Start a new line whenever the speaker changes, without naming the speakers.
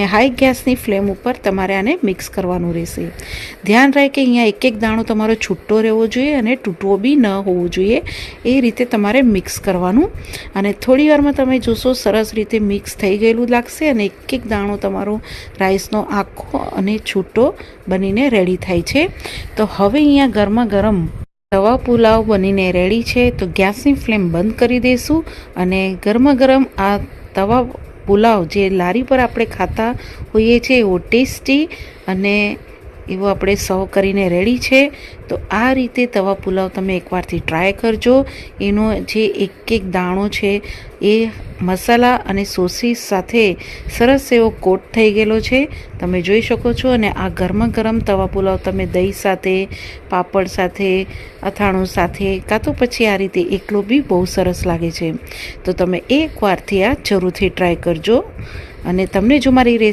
અને હાઈ ગેસની ફ્લેમ ઉપર તમારે આને મિક્સ કરવાનું રહેશે. ધ્યાન રહે કે અહીંયા એક એક દાણો તમારો છૂટો રહેવો જોઈએ અને તૂટવો બી ન હોવો જોઈએ. એ રીતે તમારે મિક્સ કરવાનું. અને થોડી વારમાં તમે જોશો સરસ રીતે મિક્સ થઈ ગયેલું લાગશે અને એક એક દાણો તમારો રાઈસનો આખો અને છૂટો બનીને રેડી થાય છે. તો હવે અહીંયા ગરમા ગરમ તવા પુલાવ બનીને રેડી છે. તો ગેસની ફ્લેમ બંધ કરી દઈશું અને ગરમા ગરમ આ તવા પુલાવ જે લારી પર આપણે ખાતા હોઈએ છીએ એવો ટેસ્ટી અને એવો આપણે સર્વ કરીને રેડી છે. તો આ રીતે તવા પુલાવ તમે એકવારથી ટ્રાય કરજો. એનો જે એક એક દાણો છે એ મસાલા અને સોસીસ સાથે સરસ એવો કોટ થઈ ગયેલો છે, તમે જોઈ શકો છો. અને આ ગરમા ગરમ તવા પુલાવ તમે દહીં સાથે, પાપડ સાથે, અથાણું સાથે કાં તો પછી આ રીતે એકલો બી બહુ સરસ લાગે છે. તો તમે એકવારથી આ જરૂરથી ટ્રાય કરજો. અને તમને જો મારી